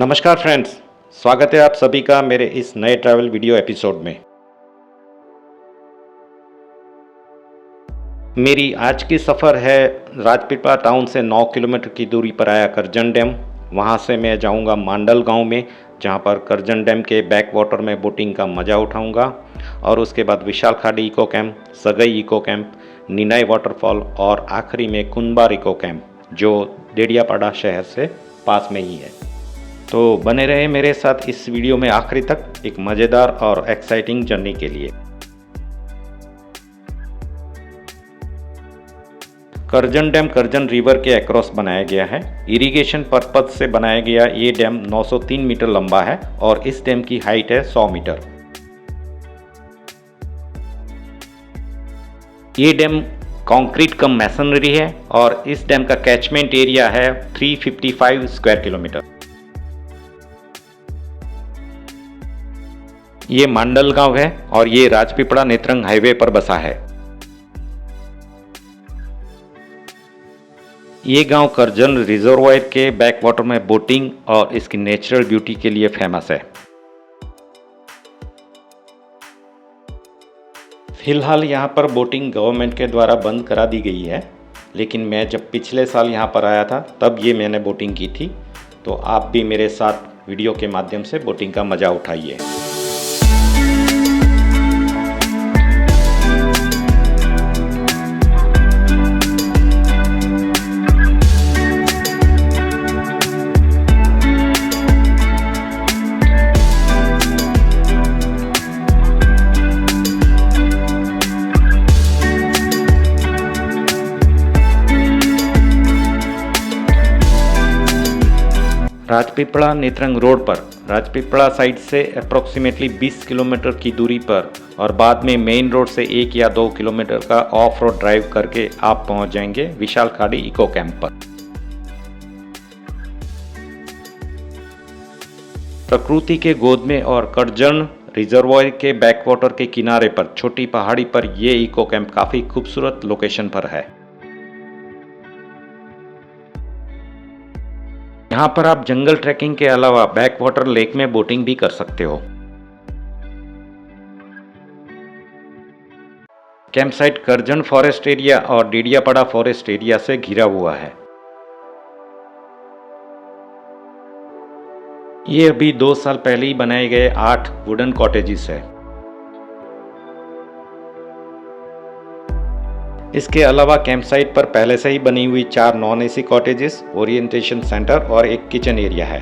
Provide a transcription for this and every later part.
नमस्कार फ्रेंड्स, स्वागत है आप सभी का मेरे इस नए ट्रैवल वीडियो एपिसोड में। मेरी आज की सफ़र है राजपीपला टाउन से 9 किलोमीटर की दूरी पर आया करजन डैम। वहाँ से मैं जाऊँगा मांडल गांव में, जहाँ पर करजन डैम के बैक वाटर में बोटिंग का मज़ा उठाऊँगा। और उसके बाद Vishal Khadi eco camp, Sagai eco camp, Ninai waterfall और आखिरी में कुनबार इको कैंप, जो डेडियापाड़ा शहर से पास में ही है। तो बने रहे मेरे साथ इस वीडियो में आखिरी तक एक मज़ेदार और एक्साइटिंग जर्नी के लिए। करजन डैम करजन रिवर के अक्रॉस बनाया गया है। इरिगेशन पर्पज से बनाया गया ये डैम 903 मीटर लंबा है और इस डैम की हाइट है 100 मीटर। ये डैम कंक्रीट कम मैसनरी है और इस डैम का कैचमेंट एरिया है 355 स्क्वायर किलोमीटर। ये मांडल गांव है और ये राजपीपला नेत्रंग हाईवे पर बसा है। ये गांव करजन रिजर्वायर के बैक वाटर में बोटिंग और इसकी नेचुरल ब्यूटी के लिए फेमस है। फिलहाल यहाँ पर बोटिंग गवर्नमेंट के द्वारा बंद करा दी गई है, लेकिन मैं जब पिछले साल यहाँ पर आया था तब ये मैंने बोटिंग की थी। तो आप भी मेरे साथ वीडियो के माध्यम से बोटिंग का मज़ा उठाइए। राजपीपला नेत्रंग रोड पर राजपीपला साइड से अप्रोक्सीमेटली 20 किलोमीटर की दूरी पर और बाद में मेन रोड से 1 या 2 किलोमीटर का ऑफ रोड ड्राइव करके आप पहुंच जाएंगे विशाल खाड़ी इको कैंप पर। प्रकृति के गोद में और करजन रिजर्वायर के बैकवाटर के किनारे पर छोटी पहाड़ी पर यह इको कैंप काफ़ी खूबसूरत लोकेशन पर है। यहाँ पर आप जंगल ट्रैकिंग के अलावा बैक वाटर लेक में बोटिंग भी कर सकते हो। Camp site Karjan forest area और डेडियापाड़ा फॉरेस्ट एरिया से घिरा हुआ है। ये अभी 2 साल पहले ही बनाए गए 8 वुडन कॉटेजेस है। इसके अलावा कैंप साइट पर पहले से ही बनी हुई 4 non AC cottages, orientation centre और एक किचन एरिया है।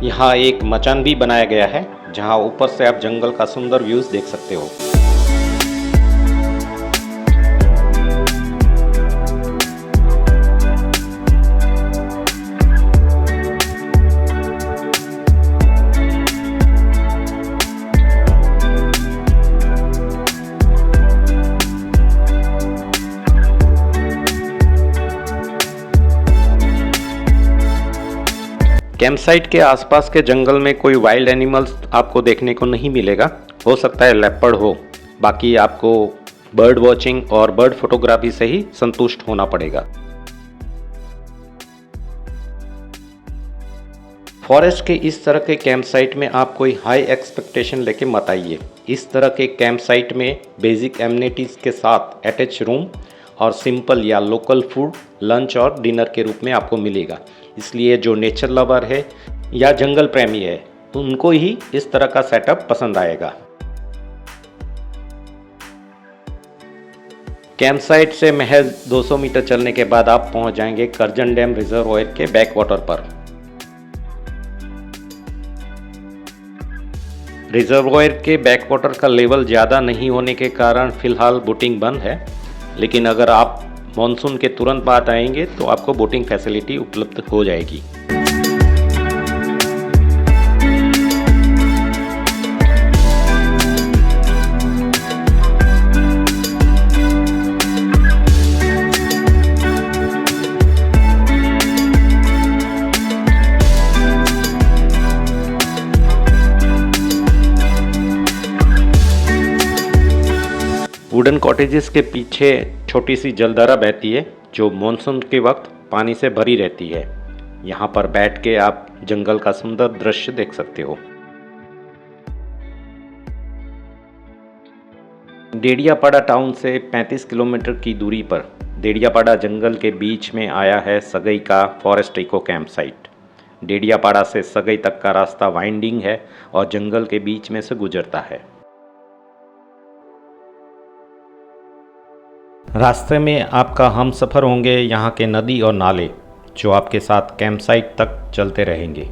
यहाँ एक मचान भी बनाया गया है, जहाँ ऊपर से आप जंगल का सुंदर व्यूज देख सकते हो। कैंप साइट के आसपास के जंगल में कोई वाइल्ड एनिमल्स आपको देखने को नहीं मिलेगा। हो सकता है लेपर्ड हो, बाकी आपको बर्ड वॉचिंग और बर्ड फोटोग्राफी से ही संतुष्ट होना पड़ेगा। फॉरेस्ट के इस तरह के कैंप साइट में आप कोई हाई एक्सपेक्टेशन लेके मत आइए। इस तरह के कैंप साइट में बेसिक एमिनिटीज़ के साथ अटैच रूम और सिंपल या लोकल फूड लंच और डिनर के रूप में आपको मिलेगा। इसलिए जो नेचर लवर है या जंगल प्रेमी है उनको ही इस तरह का सेटअप पसंद आएगा। कैंप साइट से महज 200 मीटर चलने के बाद आप पहुंच जाएंगे करजन डैम रिजर्वायर के बैक वाटर पर। रिजर्वायर के बैक वाटर का लेवल ज़्यादा नहीं होने के कारण फिलहाल बोटिंग बंद है, लेकिन अगर आप मॉनसून के तुरंत बाद आएंगे तो आपको बोटिंग फैसिलिटी उपलब्ध हो जाएगी। वुडन कॉटेजेस के पीछे छोटी सी जलधारा बहती है जो मॉनसून के वक्त पानी से भरी रहती है। यहाँ पर बैठ के आप जंगल का सुंदर दृश्य देख सकते हो। डेडियापाड़ा टाउन से 35 किलोमीटर की दूरी पर डेडियापाड़ा जंगल के बीच में आया है सगई का forest eco camp site. Dediapada से सगई तक का रास्ता वाइंडिंग है और जंगल के बीच में से गुजरता है। रास्ते में आपका हम सफ़र होंगे यहाँ के नदी और नाले, जो आपके साथ कैंप साइट तक चलते रहेंगे।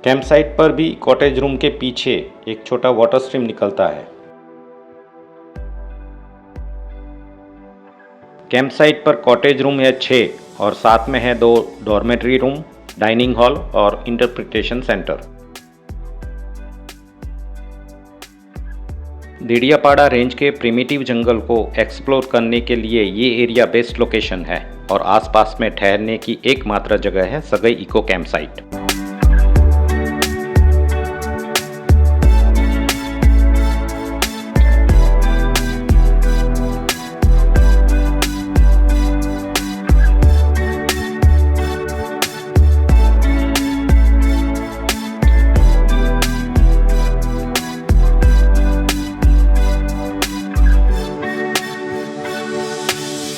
कैंप साइट पर भी कॉटेज रूम के पीछे एक छोटा वाटर स्ट्रीम निकलता है। कैंप साइट पर कॉटेज रूम है 6 और साथ में है 2 डॉर्मेटरी रूम, डाइनिंग हॉल और इंटरप्रिटेशन सेंटर। डेडियापाड़ा रेंज के प्रिमिटिव जंगल को एक्सप्लोर करने के लिए ये एरिया बेस्ट लोकेशन है और आसपास में ठहरने की एकमात्र जगह है सगई इको कैंप साइट।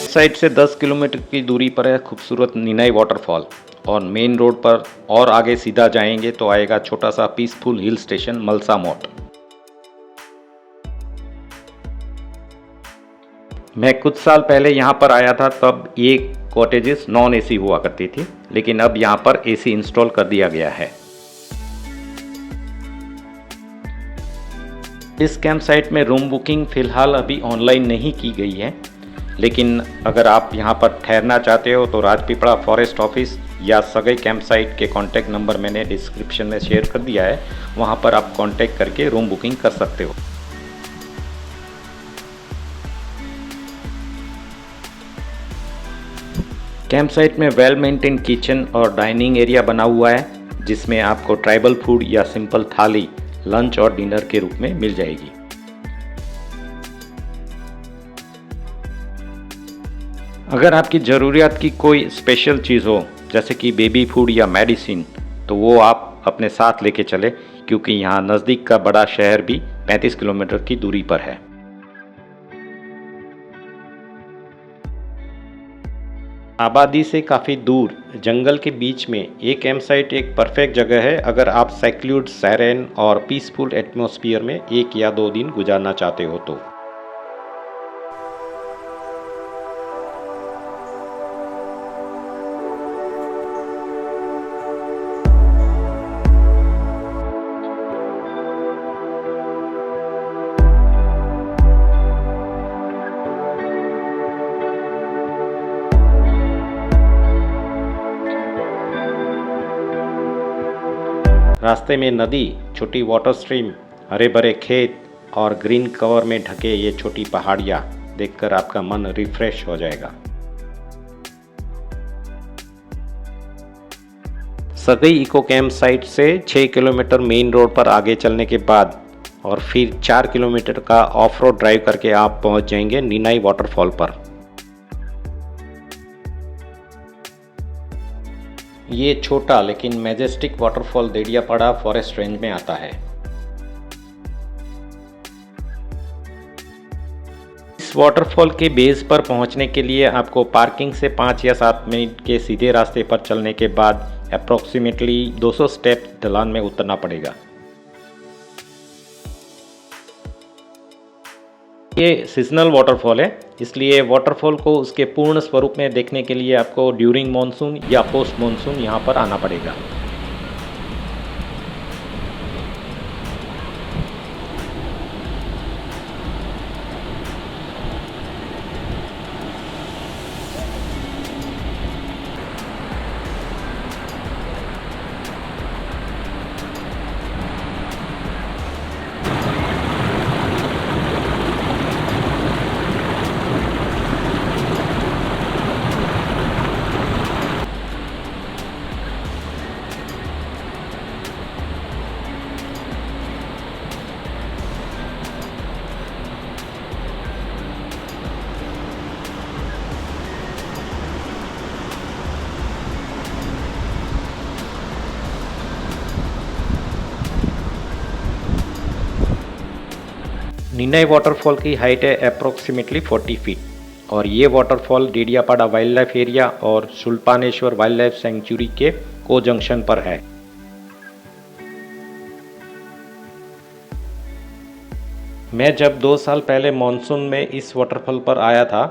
साइड से 10 किलोमीटर की दूरी पर है खूबसूरत नीनाई वाटरफॉल और मेन रोड पर और आगे सीधा जाएंगे तो आएगा छोटा सा पीसफुल हिल स्टेशन मलसा मोट। मैं कुछ साल पहले यहाँ पर आया था, तब ये कॉटेजेस नॉन एसी हुआ करती थी, लेकिन अब यहाँ पर एसी इंस्टॉल कर दिया गया है। इस कैंप साइट में रूम बुकिंग फ़िलहाल अभी ऑनलाइन नहीं की गई है, लेकिन अगर आप यहाँ पर ठहरना चाहते हो तो राजपीपला फॉरेस्ट ऑफिस या सगई कैंप साइट के कॉन्टैक्ट नंबर मैंने डिस्क्रिप्शन में शेयर कर दिया है, वहाँ पर आप कॉन्टैक्ट करके रूम बुकिंग कर सकते हो। कैंप साइट में वेल मेंटेन किचन और डाइनिंग एरिया बना हुआ है, जिसमें आपको ट्राइबल फूड या सिंपल थाली लंच और डिनर के रूप में मिल जाएगी। अगर आपकी ज़रूरियात की कोई स्पेशल चीज़ हो, जैसे कि बेबी फूड या मेडिसिन, तो वो आप अपने साथ लेके चले, क्योंकि यहाँ नज़दीक का बड़ा शहर भी 35 किलोमीटर की दूरी पर है। आबादी से काफ़ी दूर जंगल के बीच में ये कैंप साइट एक परफेक्ट जगह है अगर आप सेक्लूड, सेरेन और पीसफुल एटमॉस्फेयर में 1 या 2 दिन गुजारना चाहते हो तो। रास्ते में नदी, छोटी वाटर स्ट्रीम, हरे भरे खेत और ग्रीन कवर में ढके ये छोटी पहाड़ियाँ देखकर आपका मन रिफ्रेश हो जाएगा। सगई इको कैंप साइट से 6 किलोमीटर मेन रोड पर आगे चलने के बाद और फिर 4 किलोमीटर का ऑफ रोड ड्राइव करके आप पहुंच जाएंगे नीनाई वाटरफॉल पर। ये छोटा लेकिन majestic waterfall Dediapada forest range में आता है। इस वाटरफॉल के बेस पर पहुंचने के लिए आपको पार्किंग से 5 या 7 मिनट के सीधे रास्ते पर चलने के बाद अप्रॉक्सीमेटली 200 स्टेप ढलान में उतरना पड़ेगा। ये सीजनल वाटरफॉल है, इसलिए वाटरफॉल को उसके पूर्ण स्वरूप में देखने के लिए आपको ड्यूरिंग मॉनसून या पोस्ट मॉनसून यहाँ पर आना पड़ेगा। नीनाई वाटरफॉल की हाइट है अप्रोक्सीमेटली 40 फीट और ये waterfall Dediapada wild life area और सुल्तानेश्वर वाइल्ड लाइफ सेंचुरी के को जंक्शन पर है। मैं जब 2 साल पहले मॉनसून में इस वाटरफॉल पर आया था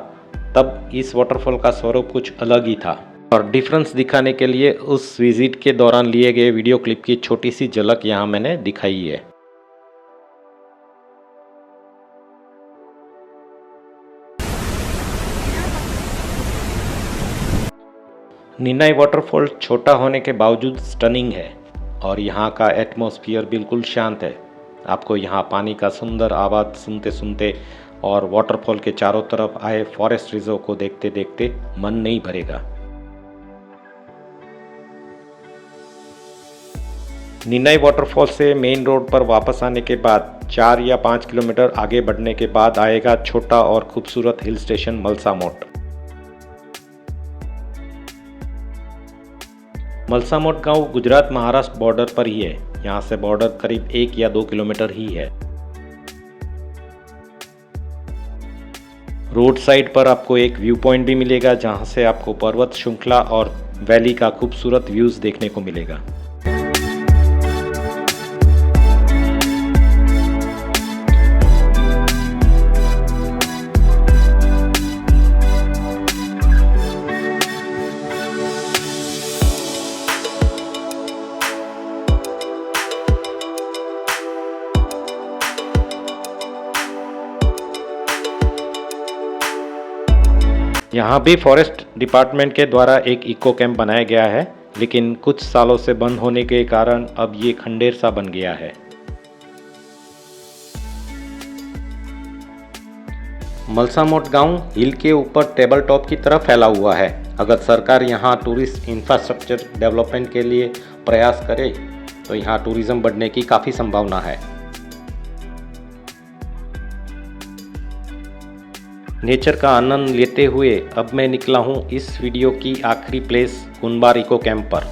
तब इस वाटरफॉल का स्वरूप कुछ अलग ही था और डिफरेंस दिखाने के लिए उस विजिट के दौरान लिए गए वीडियो क्लिप की छोटी सी झलक यहाँ मैंने दिखाई है। नीनाई वाटरफॉल छोटा होने के बावजूद स्टनिंग है और यहाँ का एटमॉस्फेयर बिल्कुल शांत है। आपको यहाँ पानी का सुंदर आवाज़ सुनते सुनते और वाटरफॉल के चारों तरफ आए फॉरेस्ट रिजर्व को देखते देखते मन नहीं भरेगा। नीनाई वाटरफॉल से मेन रोड पर वापस आने के बाद 4 या 5 किलोमीटर आगे बढ़ने के बाद आएगा छोटा और खूबसूरत हिल स्टेशन मलसामोट। मलसामोट गांव गुजरात महाराष्ट्र बॉर्डर पर ही है। यहाँ से बॉर्डर करीब 1 या 2 किलोमीटर ही है। रोड साइड पर आपको एक व्यू पॉइंट भी मिलेगा जहाँ से आपको पर्वत श्रृंखला और वैली का खूबसूरत व्यूज देखने को मिलेगा। यहाँ भी फॉरेस्ट डिपार्टमेंट के द्वारा एक इको कैंप बनाया गया है, लेकिन कुछ सालों से बंद होने के कारण अब ये खंडेर सा बन गया है। मलसामोट गांव हिल के ऊपर टेबल टॉप की तरफ फैला हुआ है। अगर सरकार यहाँ टूरिस्ट इंफ्रास्ट्रक्चर डेवलपमेंट के लिए प्रयास करे तो यहाँ टूरिज्म बढ़ने की काफ़ी संभावना है। नेचर का आनंद लेते हुए अब मैं निकला हूँ इस वीडियो की आखिरी प्लेस कुनबार इको कैंप पर।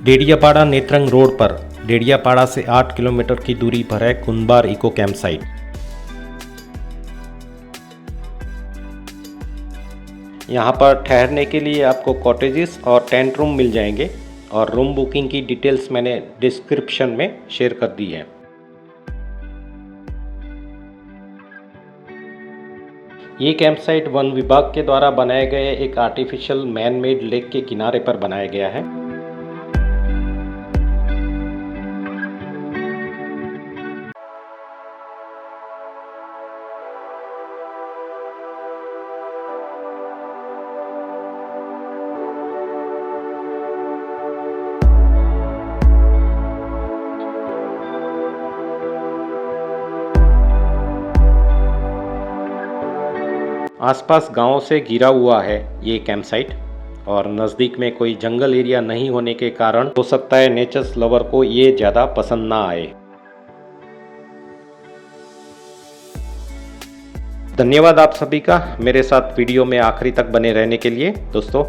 डेडियापाड़ा नेत्रंग रोड पर डेडियापाड़ा से 8 किलोमीटर की दूरी पर है कुनबार इको कैंप साइट। यहाँ पर ठहरने के लिए आपको कॉटेजेस और टेंट रूम मिल जाएंगे और रूम बुकिंग की डिटेल्स मैंने डिस्क्रिप्शन में शेयर कर दी है। ये कैंप साइट वन विभाग के द्वारा बनाए गए एक आर्टिफिशियल मैन मेड लेक के किनारे पर बनाया गया है। आसपास गांवों से घिरा हुआ है ये कैंप साइट और नज़दीक में कोई जंगल एरिया नहीं होने के कारण हो सकता है नेचर्स लवर को ये ज़्यादा पसंद ना आए। धन्यवाद आप सभी का मेरे साथ वीडियो में आखिरी तक बने रहने के लिए। दोस्तों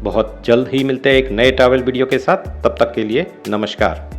बहुत जल्द ही मिलते हैं एक नए ट्रैवल वीडियो के साथ, तब तक के लिए नमस्कार।